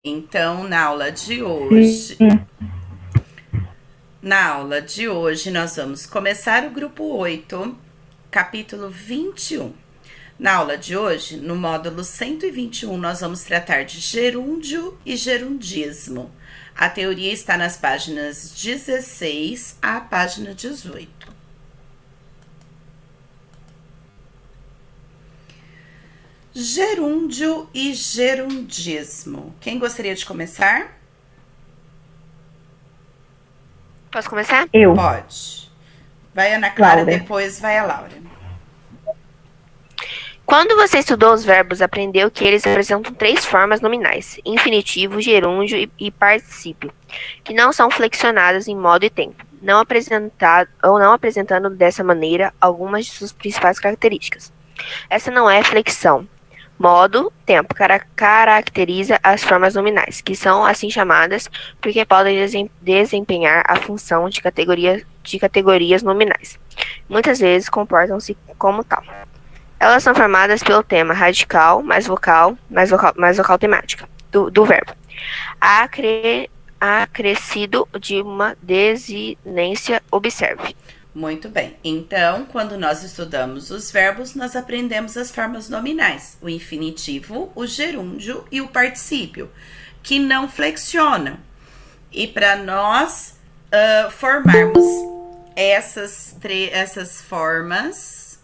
Então, Sim. na aula de hoje, nós vamos começar o grupo 8, capítulo 21. Na aula de hoje, no módulo 121, nós vamos tratar de gerúndio e gerundismo. A teoria está nas páginas 16 à página 18. Gerúndio e gerundismo. Quem gostaria de começar? Posso começar? Eu, Pode. Vai a Ana Clara, Laura. depois vai a Laura. Quando você estudou os verbos, aprendeu que eles apresentam três formas nominais: infinitivo, gerúndio e particípio, que não são flexionadas em modo e tempo, não apresentando dessa maneira algumas de suas principais características. Essa não é flexão. Modo, tempo, caracteriza as formas nominais, que são assim chamadas porque podem desempenhar a função de categorias nominais. Muitas vezes comportam-se como tal. Elas são formadas pelo tema radical, mais vocal temática do verbo. Acrescido de uma desinência, observe. Muito bem. Então, quando nós estudamos os verbos, nós aprendemos as formas nominais: o infinitivo, o gerúndio e o particípio, que não flexionam. E para nós formarmos essas formas,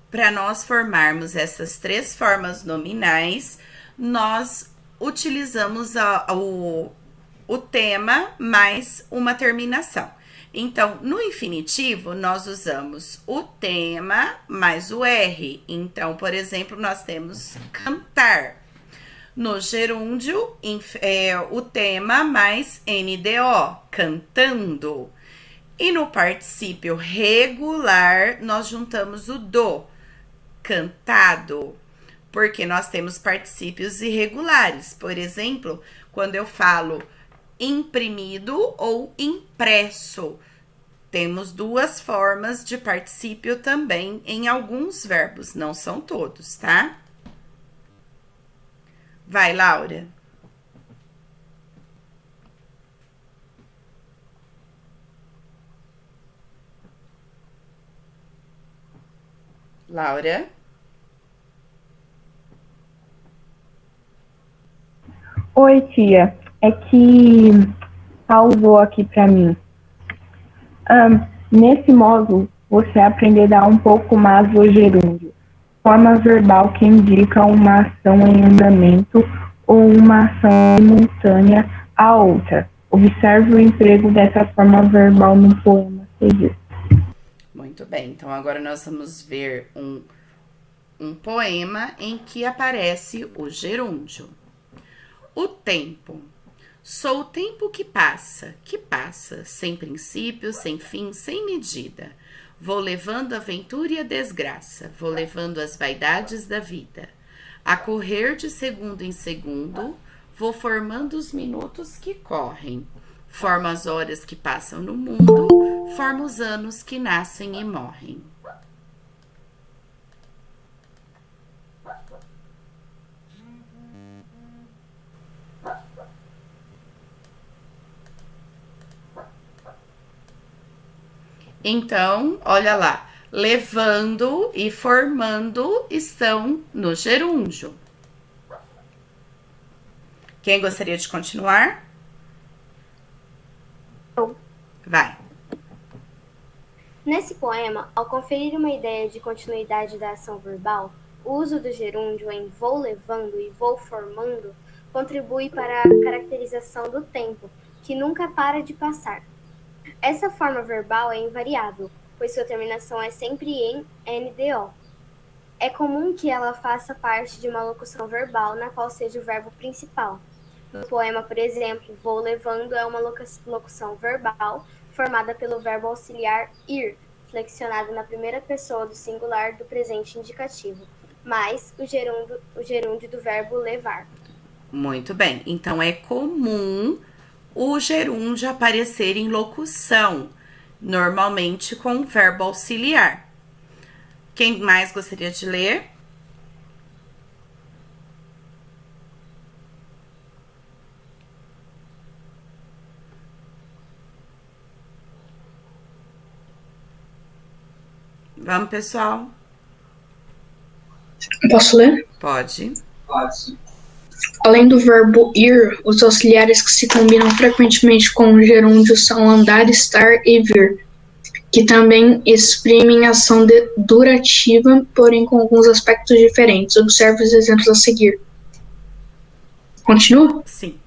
para nós formarmos essas três formas nominais, nós utilizamos o tema mais uma terminação. Então, no infinitivo, nós usamos o tema mais o R. Então, por exemplo, nós temos cantar. No gerúndio, o tema mais NDO, cantando. E no particípio regular, nós juntamos o do, cantado, porque nós temos particípios irregulares. Por exemplo, quando eu falo imprimido ou impresso, temos duas formas de particípio também em alguns verbos, não são todos, tá? Vai, Laura. Laura. Oi, tia. É que pausou aqui para mim. Nesse módulo, você aprenderá um pouco mais do gerúndio, forma verbal que indica uma ação em andamento ou uma ação simultânea à outra. Observe o emprego dessa forma verbal no poema a seguir. Muito bem, então agora nós vamos ver um poema em que aparece o gerúndio. O tempo. Sou o tempo que passa, sem princípio, sem fim, sem medida. Vou levando a ventura e a desgraça, vou levando as vaidades da vida. A correr de segundo em segundo, vou formando os minutos que correm. Formo as horas que passam no mundo, formo os anos que nascem e morrem. Então, olha lá, levando e formando estão no gerúndio. Quem gostaria de continuar? Vai. Nesse poema, ao conferir uma ideia de continuidade da ação verbal, o uso do gerúndio em vou levando e vou formando contribui para a caracterização do tempo, que nunca para de passar. Essa forma verbal é invariável, pois sua terminação é sempre em NDO. É comum que ela faça parte de uma locução verbal na qual seja o verbo principal. No poema, por exemplo, vou levando é uma locução verbal formada pelo verbo auxiliar ir, flexionado na primeira pessoa do singular do presente indicativo, mais o gerúndio do verbo levar. Muito bem. Então é comum o gerúndio aparecer em locução, normalmente com o verbo auxiliar. Quem mais gostaria de ler? Vamos, pessoal? Posso ler? Pode. Além do verbo ir, os auxiliares que se combinam frequentemente com o gerúndio são andar, estar e vir, que também exprimem ação durativa, porém com alguns aspectos diferentes. Observe os exemplos a seguir. Continua? Sim.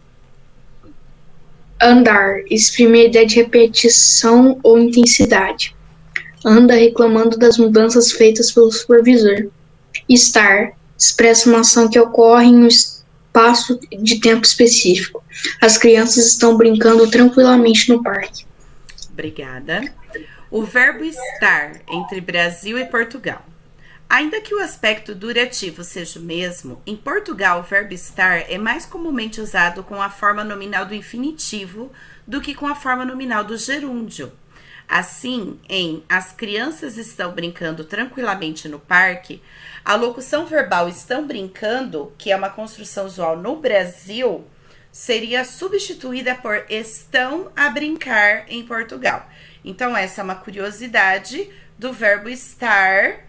Andar exprime a ideia de repetição ou intensidade. Anda reclamando das mudanças feitas pelo supervisor. Estar expressa uma ação que ocorre em um espaço de tempo específico. As crianças estão brincando tranquilamente no parque. Obrigada. O verbo estar entre Brasil e Portugal. Ainda que o aspecto durativo seja o mesmo, em Portugal o verbo estar é mais comumente usado com a forma nominal do infinitivo do que com a forma nominal do gerúndio. Assim, em as crianças estão brincando tranquilamente no parque, a locução verbal estão brincando, que é uma construção usual no Brasil, seria substituída por estão a brincar em Portugal. Então, essa é uma curiosidade do verbo estar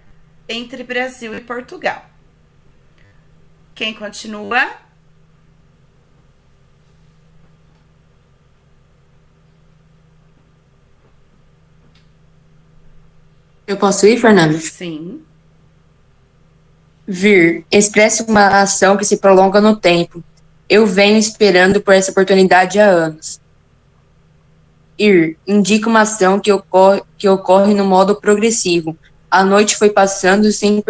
entre Brasil e Portugal. Quem continua? Eu posso ir, Fernanda? Sim. Vir expressa uma ação que se prolonga no tempo. Eu venho esperando por essa oportunidade há anos. Ir indica uma ação que ocorre no modo progressivo. A noite foi passando sem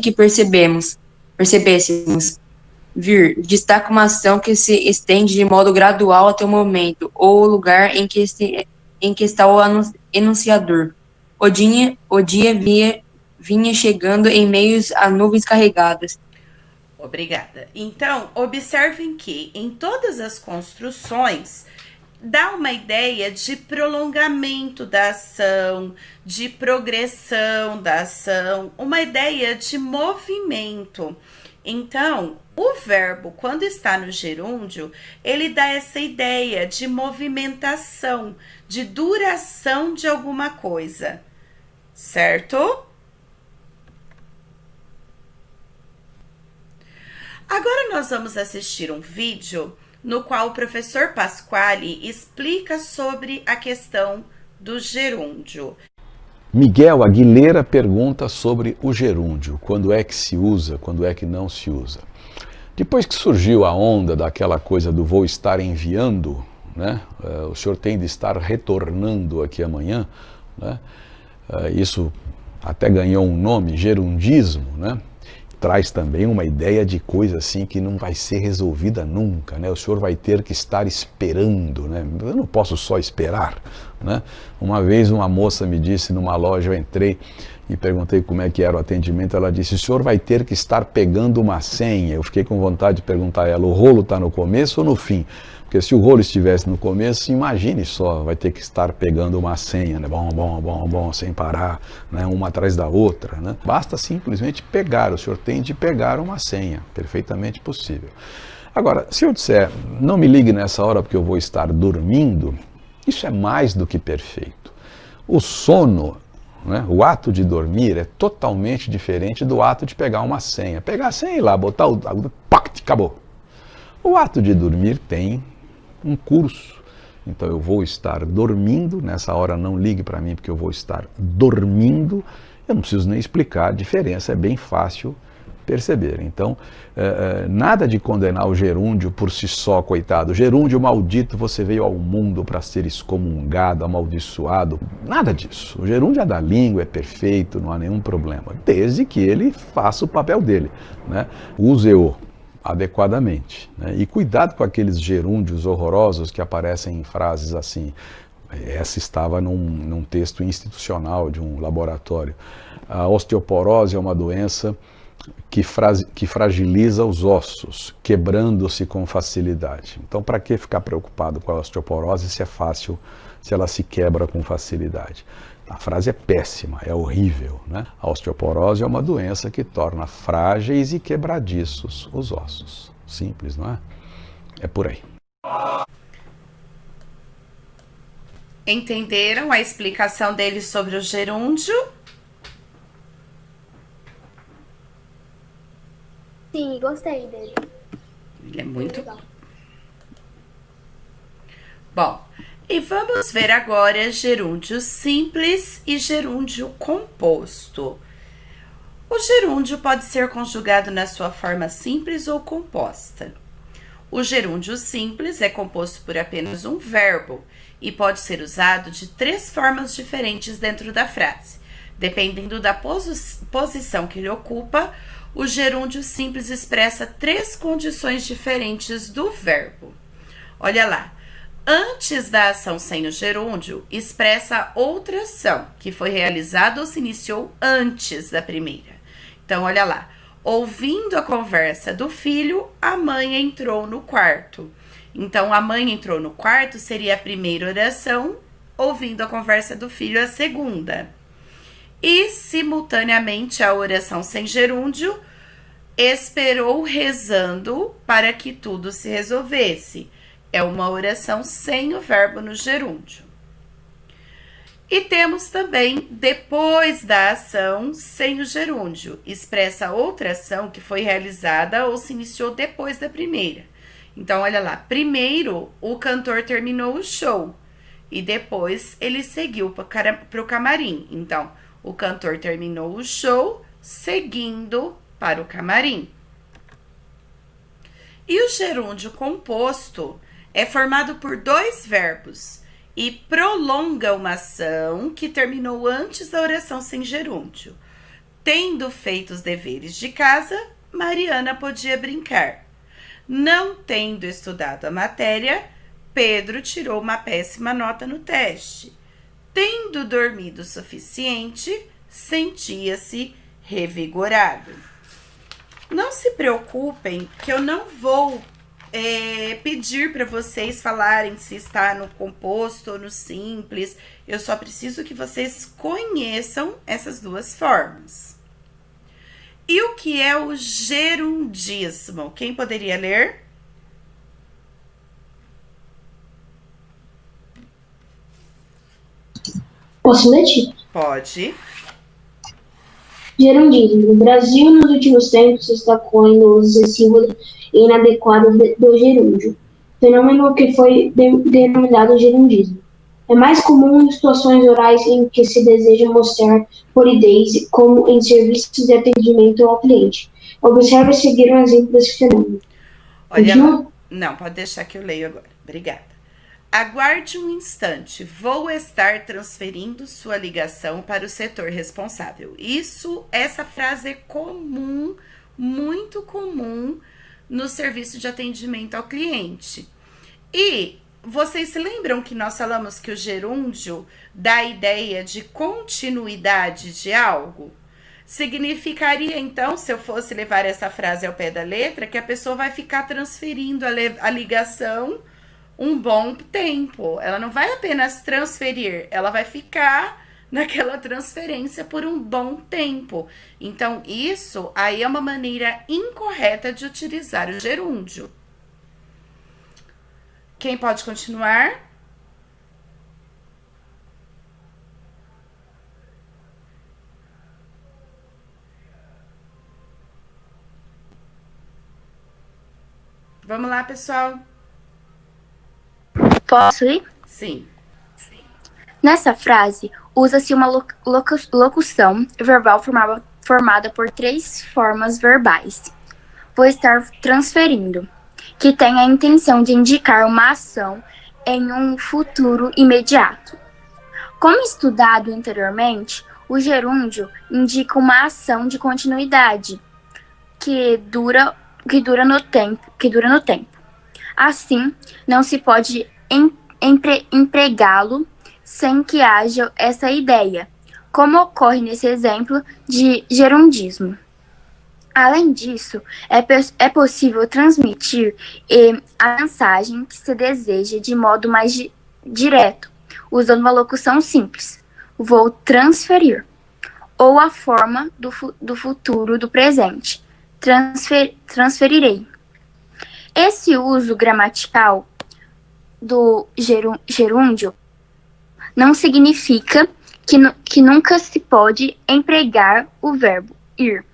que percebêssemos. Vir destaca uma ação que se estende de modo gradual até o momento ou o lugar em que está o enunciador. O dia vinha chegando em meio a nuvens carregadas. Obrigada. Então, observem que em todas as construções dá uma ideia de prolongamento da ação, de progressão da ação, uma ideia de movimento. Então, o verbo, quando está no gerúndio, ele dá essa ideia de movimentação, de duração de alguma coisa, certo? Agora nós vamos assistir um vídeo no qual o professor Pasquale explica sobre a questão do gerúndio. Miguel Aguilera pergunta sobre o gerúndio, quando é que se usa, quando é que não se usa. Depois que surgiu a onda daquela coisa do vou estar enviando, né? O senhor tem de estar retornando aqui amanhã, né? Isso até ganhou um nome, gerundismo, né? Traz também uma ideia de coisa assim que não vai ser resolvida nunca, né? O senhor vai ter que estar esperando, né? Eu não posso só esperar, né? Uma vez uma moça me disse numa loja, eu entrei e perguntei como é que era o atendimento, ela disse, o senhor vai ter que estar pegando uma senha. Eu fiquei com vontade de perguntar a ela, o rolo está no começo ou no fim? Porque se o rolo estivesse no começo, imagine só, vai ter que estar pegando uma senha, né? Bom, sem parar, né? Uma atrás da outra, né? Basta simplesmente pegar, o senhor tem de pegar uma senha, perfeitamente possível. Agora, se eu disser, não me ligue nessa hora porque eu vou estar dormindo, isso é mais do que perfeito. O sono, né? O ato de dormir é totalmente diferente do ato de pegar uma senha. Pegar a senha e ir lá, botar o... Pact, acabou. O ato de dormir tem um curso. Então eu vou estar dormindo, nessa hora não ligue para mim porque eu vou estar dormindo. Eu não preciso nem explicar, a diferença é bem fácil perceber. Então, nada de condenar o gerúndio por si só, coitado. Gerúndio maldito, você veio ao mundo para ser excomungado, amaldiçoado. Nada disso. O gerúndio é da língua, é perfeito, não há nenhum problema. Desde que ele faça o papel dele, né? Use-o adequadamente, né? E cuidado com aqueles gerúndios horrorosos que aparecem em frases assim. Essa estava num texto institucional de um laboratório. A osteoporose é uma doença que fragiliza os ossos, quebrando-se com facilidade. Então, para que ficar preocupado com a osteoporose se é fácil, se ela se quebra com facilidade? A frase é péssima, é horrível, né? A osteoporose é uma doença que torna frágeis e quebradiços os ossos. Simples, não é? É por aí. Entenderam a explicação dele sobre o gerúndio? Sim, gostei dele. Ele é muito legal. bom. E vamos ver agora gerúndio simples e gerúndio composto. O gerúndio pode ser conjugado na sua forma simples ou composta. O gerúndio simples é composto por apenas um verbo e pode ser usado de 3 formas diferentes dentro da frase. Dependendo da posição que ele ocupa, o gerúndio simples expressa 3 condições diferentes do verbo. Olha lá. Antes da ação sem o gerúndio, expressa outra ação que foi realizada ou se iniciou antes da primeira. Então, olha lá. Ouvindo a conversa do filho, a mãe entrou no quarto. Então, a mãe entrou no quarto seria a primeira oração, ouvindo a conversa do filho, a segunda. E, simultaneamente, a oração sem gerúndio, esperou rezando para que tudo se resolvesse. É uma oração sem o verbo no gerúndio. E temos também, depois da ação, sem o gerúndio. Expressa outra ação que foi realizada ou se iniciou depois da primeira. Então, olha lá. Primeiro, o cantor terminou o show. E depois, ele seguiu para o camarim. Então, o cantor terminou o show, seguindo para o camarim. E o gerúndio composto é formado por 2 verbos e prolonga uma ação que terminou antes da oração sem gerúndio. Tendo feito os deveres de casa, Mariana podia brincar. Não tendo estudado a matéria, Pedro tirou uma péssima nota no teste. Tendo dormido o suficiente, sentia-se revigorado. Não se preocupem que eu não vou pedir para vocês falarem se está no composto ou no simples. Eu só preciso que vocês conheçam essas 2 formas. E o que é o gerundismo? Quem poderia ler? Posso ler, Tito? Pode. Gerundismo. No Brasil, nos últimos tempos, se destacou ainda o uso excessivo e inadequado do gerúndio, fenômeno que foi denominado gerundismo. É mais comum em situações orais em que se deseja mostrar polidez, como em serviços de atendimento ao cliente. Observe a seguir um exemplo desse fenômeno. Olha, não, pode deixar que eu leio agora. Obrigada. Aguarde um instante, vou estar transferindo sua ligação para o setor responsável. Essa frase é comum, muito comum no serviço de atendimento ao cliente. E vocês se lembram que nós falamos que o gerúndio dá a ideia de continuidade de algo? Significaria, então, se eu fosse levar essa frase ao pé da letra, que a pessoa vai ficar transferindo a ligação um bom tempo. Ela não vai apenas transferir, ela vai ficar naquela transferência por um bom tempo. Então, isso aí é uma maneira incorreta de utilizar o gerúndio. Quem pode continuar? Vamos lá, pessoal. Posso ir? Sim. Nessa frase, usa-se uma locução verbal formada por 3 formas verbais. Vou estar transferindo, que tem a intenção de indicar uma ação em um futuro imediato. Como estudado anteriormente, o gerúndio indica uma ação de continuidade que dura no tempo. Assim, não se pode empregá-lo sem que haja essa ideia, como ocorre nesse exemplo de gerundismo. Além disso, é possível transmitir a mensagem que se deseja de modo mais direto, usando uma locução simples. vou transferir. Ou a forma do futuro do presente, transferirei. Esse uso gramatical do gerúndio não significa que nunca se pode empregar o verbo ir,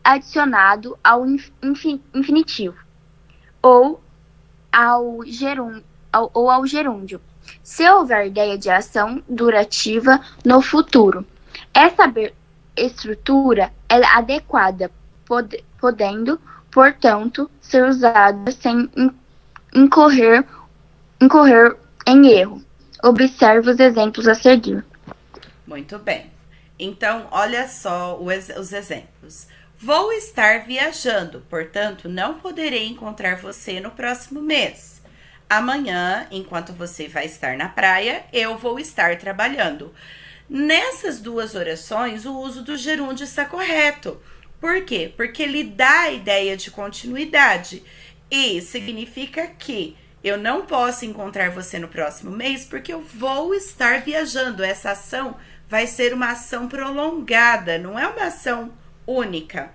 adicionado ao infinitivo, ou ao gerúndio, se houver ideia de ação durativa no futuro. Essa estrutura é adequada, podendo, portanto, ser usada sem incorrer em erro. Observe os exemplos a seguir. Muito bem. Então, olha só os exemplos. Vou estar viajando, portanto, não poderei encontrar você no próximo mês. Amanhã, enquanto você vai estar na praia, eu vou estar trabalhando. Nessas duas orações, o uso do gerúndio está correto. Por quê? Porque ele dá a ideia de continuidade e significa que eu não posso encontrar você no próximo mês porque eu vou estar viajando. Essa ação vai ser uma ação prolongada, não é uma ação única.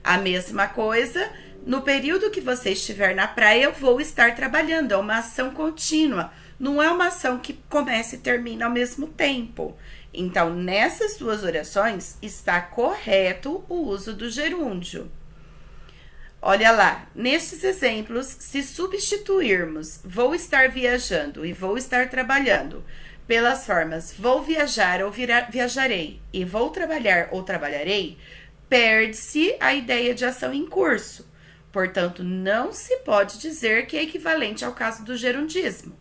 A mesma coisa, no período que você estiver na praia, eu vou estar trabalhando. É uma ação contínua, não é uma ação que começa e termina ao mesmo tempo. Então, nessas duas orações, está correto o uso do gerúndio. Olha lá, nesses exemplos, se substituirmos vou estar viajando e vou estar trabalhando pelas formas vou viajar ou viajarei e vou trabalhar ou trabalharei, perde-se a ideia de ação em curso. Portanto, não se pode dizer que é equivalente ao caso do gerundismo.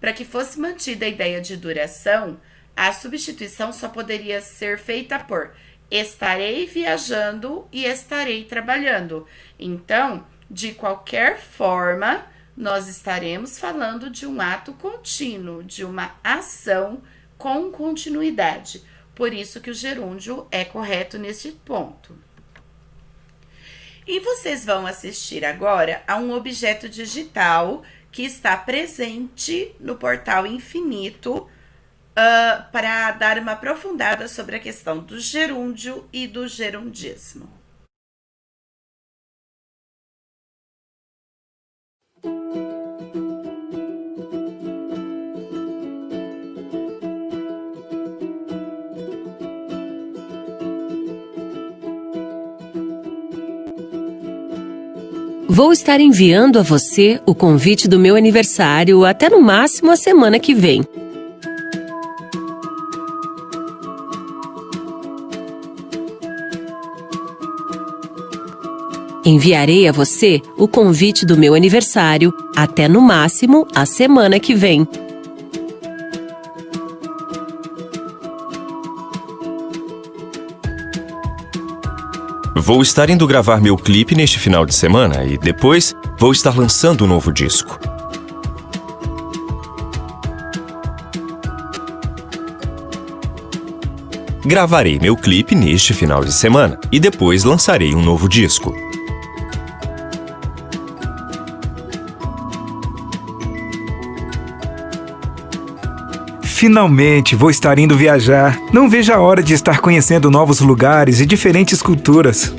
Para que fosse mantida a ideia de duração, a substituição só poderia ser feita por estarei viajando e estarei trabalhando. Então, de qualquer forma, nós estaremos falando de um ato contínuo, de uma ação com continuidade. Por isso que o gerúndio é correto neste ponto. E vocês vão assistir agora a um objeto digital que está presente no portal Infinito, para dar uma aprofundada sobre a questão do gerúndio e do gerundismo. Vou estar enviando a você o convite do meu aniversário até no máximo a semana que vem. Enviarei a você o convite do meu aniversário até no máximo a semana que vem. Vou estar indo gravar meu clipe neste final de semana e depois vou estar lançando um novo disco. Gravarei meu clipe neste final de semana e depois lançarei um novo disco. Finalmente vou estar indo viajar. Não vejo a hora de estar conhecendo novos lugares e diferentes culturas.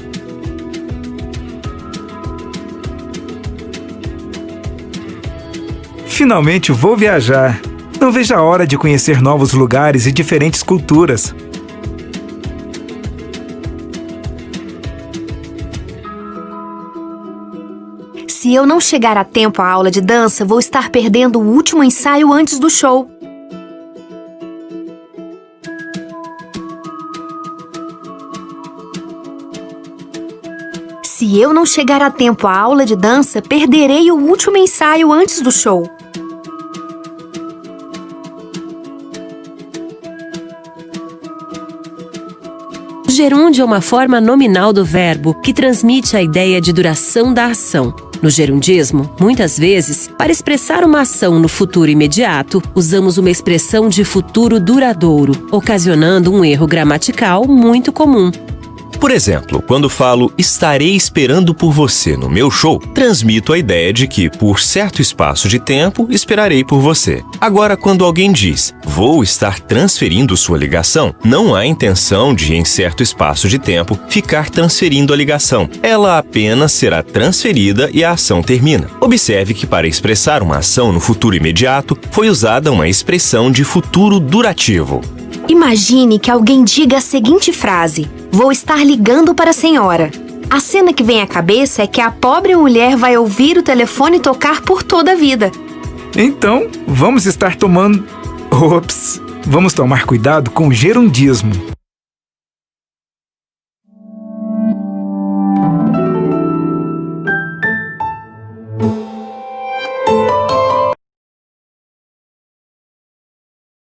Finalmente vou viajar. Não vejo a hora de conhecer novos lugares e diferentes culturas. Se eu não chegar a tempo à aula de dança, vou estar perdendo o último ensaio antes do show. Se eu não chegar a tempo à aula de dança, perderei o último ensaio antes do show. O gerúndio é uma forma nominal do verbo que transmite a ideia de duração da ação. No gerundismo, muitas vezes, para expressar uma ação no futuro imediato, usamos uma expressão de futuro duradouro, ocasionando um erro gramatical muito comum. Por exemplo, quando falo estarei esperando por você no meu show, transmito a ideia de que, por certo espaço de tempo, esperarei por você. Agora, quando alguém diz vou estar transferindo sua ligação, não há intenção de, em certo espaço de tempo, ficar transferindo a ligação. Ela apenas será transferida e a ação termina. Observe que, para expressar uma ação no futuro imediato, foi usada uma expressão de futuro durativo. Imagine que alguém diga a seguinte frase: vou estar ligando para a senhora. A cena que vem à cabeça é que a pobre mulher vai ouvir o telefone tocar por toda a vida. Então, vamos tomar cuidado com o gerundismo.